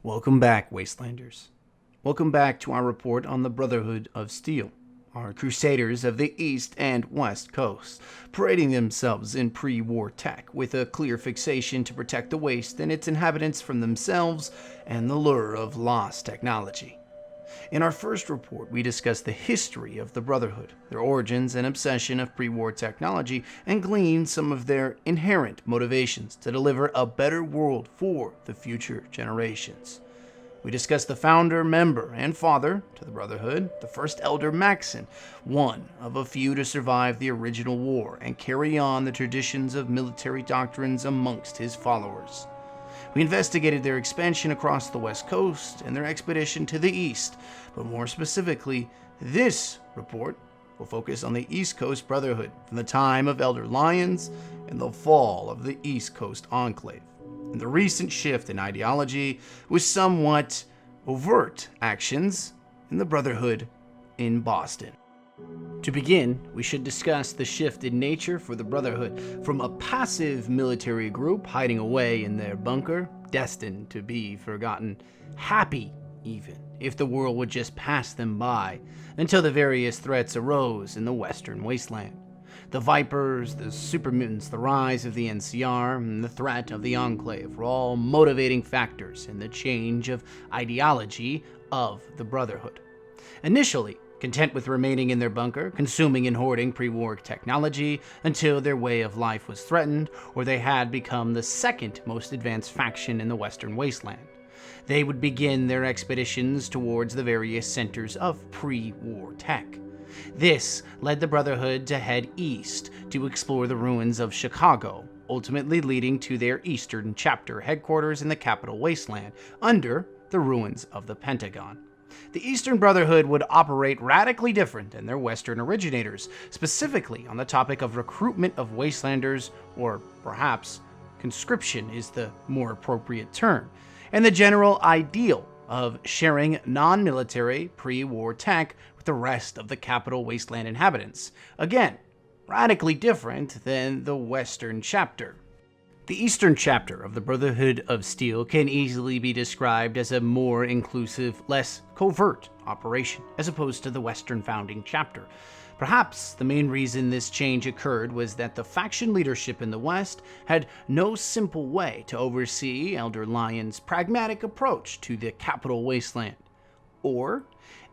Welcome back, Wastelanders. Welcome back to our report on the Brotherhood of Steel, our crusaders of the East and West Coasts, parading themselves in pre-war tech with a clear fixation to protect the Waste and its inhabitants from themselves and the lure of lost technology. In our first report, we discussed the history of the Brotherhood, their origins and obsession of pre-war technology, and gleaned some of their inherent motivations to deliver a better world for the future generations. We discussed the founder, member, and father to the Brotherhood, the first elder Maxon, one of a few to survive the original war and carry on the traditions of military doctrines amongst his followers. We investigated their expansion across the West Coast and their expedition to the East, but more specifically, this report will focus on the East Coast Brotherhood from the time of Elder Lyons and the fall of the East Coast Enclave, and the recent shift in ideology with somewhat overt actions in the Brotherhood in Boston. To begin, we should discuss the shift in nature for the Brotherhood from a passive military group hiding away in their bunker, destined to be forgotten, happy even if the world would just pass them by, until the various threats arose in the Western Wasteland. The Vipers, the Super Mutants, the rise of the NCR, and the threat of the Enclave were all motivating factors in the change of ideology of the Brotherhood. Initially, content with remaining in their bunker, consuming and hoarding pre-war technology until their way of life was threatened, or they had become the second most advanced faction in the Western Wasteland. They would begin their expeditions towards the various centers of pre-war tech. This led the Brotherhood to head east to explore the ruins of Chicago, ultimately leading to their Eastern Chapter headquarters in the capital wasteland, under the ruins of the Pentagon. The Eastern Brotherhood would operate radically different than their Western originators, specifically on the topic of recruitment of Wastelanders, or perhaps conscription is the more appropriate term, and the general ideal of sharing non-military pre-war tech with the rest of the capital wasteland inhabitants. Again, radically different than the Western Chapter. The Eastern Chapter of the Brotherhood of Steel can easily be described as a more inclusive, less covert operation, as opposed to the Western Founding Chapter. Perhaps the main reason this change occurred was that the faction leadership in the West had no simple way to oversee Elder Lyon's pragmatic approach to the capital wasteland. Or,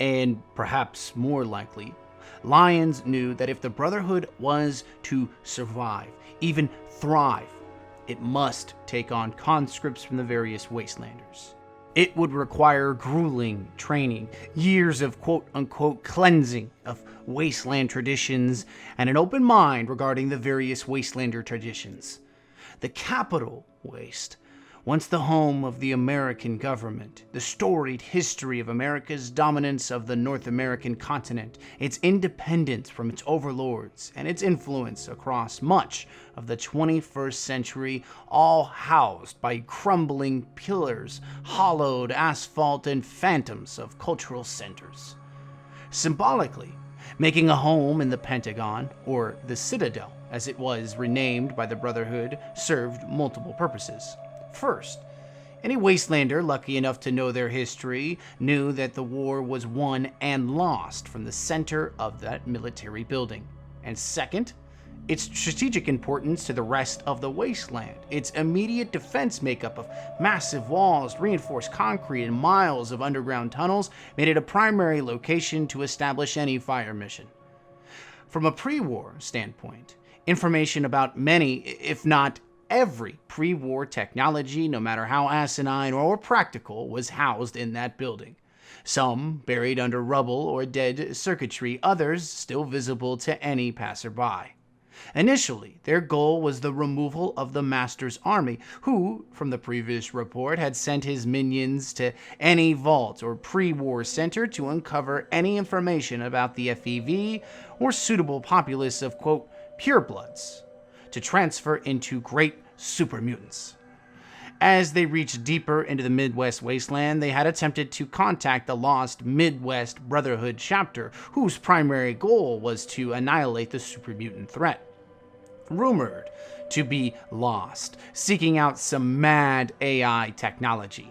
and perhaps more likely, Lyons knew that if the Brotherhood was to survive, even thrive, it must take on conscripts from the various Wastelanders. It would require grueling training, years of quote-unquote cleansing of Wasteland traditions, and an open mind regarding the various Wastelander traditions. The capital Waste, once the home of the American government, the storied history of America's dominance of the North American continent, its independence from its overlords, and its influence across much of the 21st century, all housed by crumbling pillars, hollowed asphalt, and phantoms of cultural centers. Symbolically, making a home in the Pentagon, or the Citadel, as it was renamed by the Brotherhood, served multiple purposes. First, any Wastelander lucky enough to know their history knew that the war was won and lost from the center of that military building. And second, its strategic importance to the rest of the wasteland. Its immediate defense makeup of massive walls, reinforced concrete, and miles of underground tunnels made it a primary location to establish any fire mission. From a pre-war standpoint, information about many, if not every pre-war technology, no matter how asinine or practical, was housed in that building. Some buried under rubble or dead circuitry, others still visible to any passerby. Initially, their goal was the removal of the Master's army, who, from the previous report, had sent his minions to any vault or pre-war center to uncover any information about the FEV or suitable populace of, quote, purebloods, to transfer into great super mutants. As they reached deeper into the Midwest wasteland, they had attempted to contact the lost Midwest Brotherhood chapter, whose primary goal was to annihilate the super mutant threat. Rumored to be lost, seeking out some mad AI technology.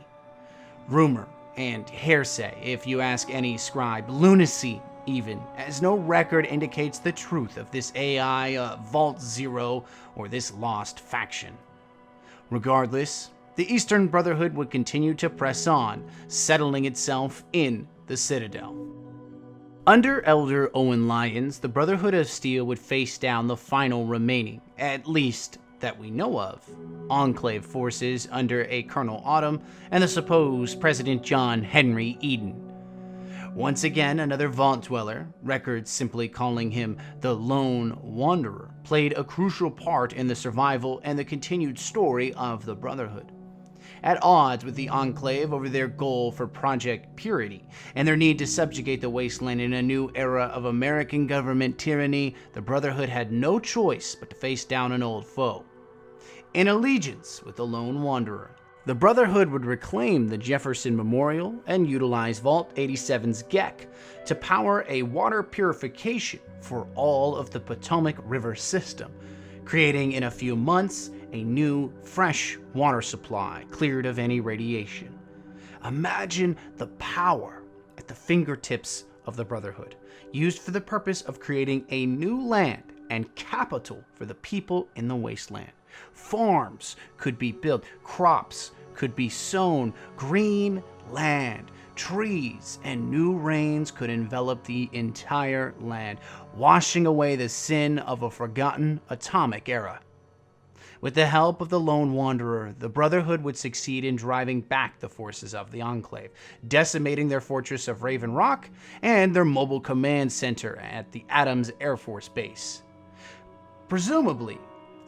rumor and hearsay, if you ask any scribe, lunacy even, as no record indicates the truth of this AI, Vault Zero, or this lost faction. Regardless, the Eastern Brotherhood would continue to press on, settling itself in the Citadel. Under Elder Owen Lyons, the Brotherhood of Steel would face down the final remaining, at least that we know of, Enclave forces under a Colonel Autumn and the supposed President John Henry Eden. Once again, another Vault Dweller, records simply calling him the Lone Wanderer, played a crucial part in the survival and the continued story of the Brotherhood. At odds with the Enclave over their goal for Project Purity and their need to subjugate the wasteland in a new era of American government tyranny, the Brotherhood had no choice but to face down an old foe. In allegiance with the Lone Wanderer, the Brotherhood would reclaim the Jefferson Memorial and utilize Vault 87's GEC to power a water purification for all of the Potomac River system, creating in a few months a new, fresh water supply cleared of any radiation. Imagine the power at the fingertips of the Brotherhood, used for the purpose of creating a new land and capital for the people in the wasteland. Farms could be built, crops could be sown, green land, trees, and new rains could envelop the entire land, washing away the sin of a forgotten atomic era. With the help of the Lone Wanderer, the Brotherhood would succeed in driving back the forces of the Enclave, decimating their fortress of Raven Rock and their mobile command center at the Adams Air Force Base. Presumably,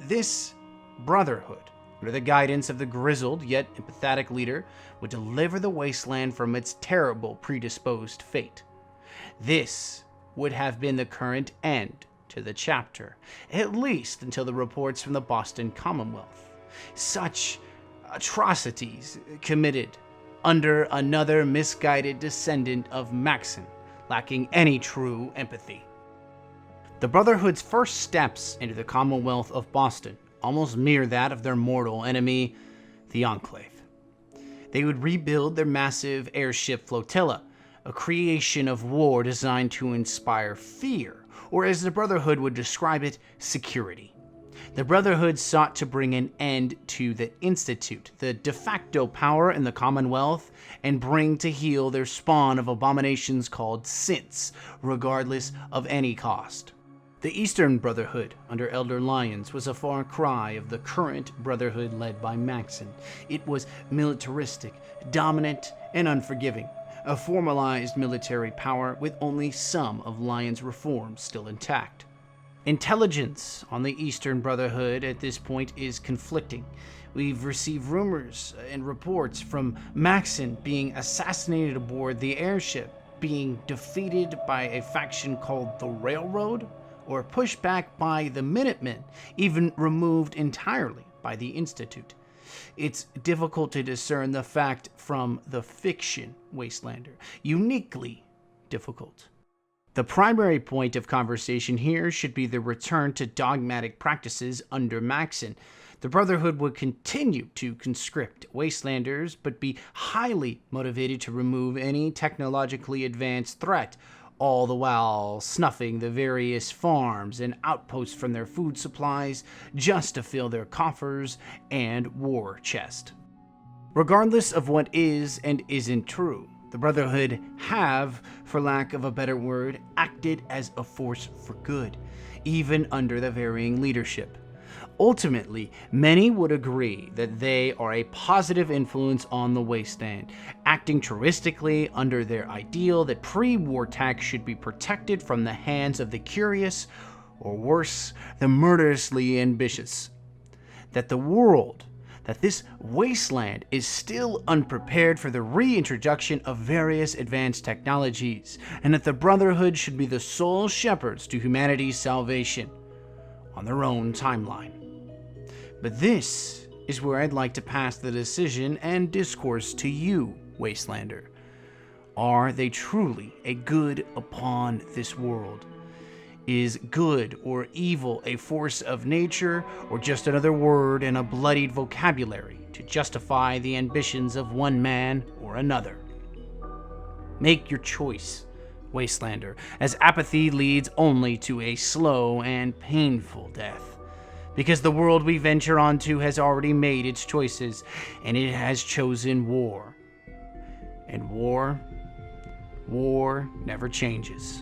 this Brotherhood, under the guidance of the grizzled yet empathetic leader, would deliver the wasteland from its terrible predisposed fate. This would have been the current end to the chapter, at least until the reports from the Boston Commonwealth. Such atrocities committed under another misguided descendant of Maxon, lacking any true empathy. The Brotherhood's first steps into the Commonwealth of Boston almost mirror that of their mortal enemy, the Enclave. They would rebuild their massive airship flotilla, a creation of war designed to inspire fear, or as the Brotherhood would describe it, security. The Brotherhood sought to bring an end to the Institute, the de facto power in the Commonwealth, and bring to heel their spawn of abominations called synths, regardless of any cost. The Eastern Brotherhood, under Elder Lyons, was a far cry of the current Brotherhood led by Maxon. It was militaristic, dominant, and unforgiving, a formalized military power with only some of Lyons' reforms still intact. Intelligence on the Eastern Brotherhood at this point is conflicting. We've received rumors and reports from Maxon being assassinated aboard the airship, being defeated by a faction called the Railroad, or pushed back by the Minutemen, even removed entirely by the Institute. It's difficult to discern the fact from the fiction, Wastelander. Uniquely difficult. The primary point of conversation here should be the return to dogmatic practices under Maxon. The Brotherhood would continue to conscript Wastelanders, but be highly motivated to remove any technologically advanced threat, all the while snuffing the various farms and outposts from their food supplies just to fill their coffers and war chest. Regardless of what is and isn't true, the Brotherhood have, for lack of a better word, acted as a force for good, even under the varying leadership. Ultimately, many would agree that they are a positive influence on the wasteland, acting truistically under their ideal that pre-war tech should be protected from the hands of the curious, or worse, the murderously ambitious. That this wasteland is still unprepared for the reintroduction of various advanced technologies, and that the Brotherhood should be the sole shepherds to humanity's salvation on their own timeline. But this is where I'd like to pass the decision and discourse to you, Wastelander. Are they truly a good upon this world? Is good or evil a force of nature, or just another word in a bloodied vocabulary to justify the ambitions of one man or another. Make your choice, Wastelander, as apathy leads only to a slow and painful death. Because the world we venture onto has already made its choices, and it has chosen war. And war never changes.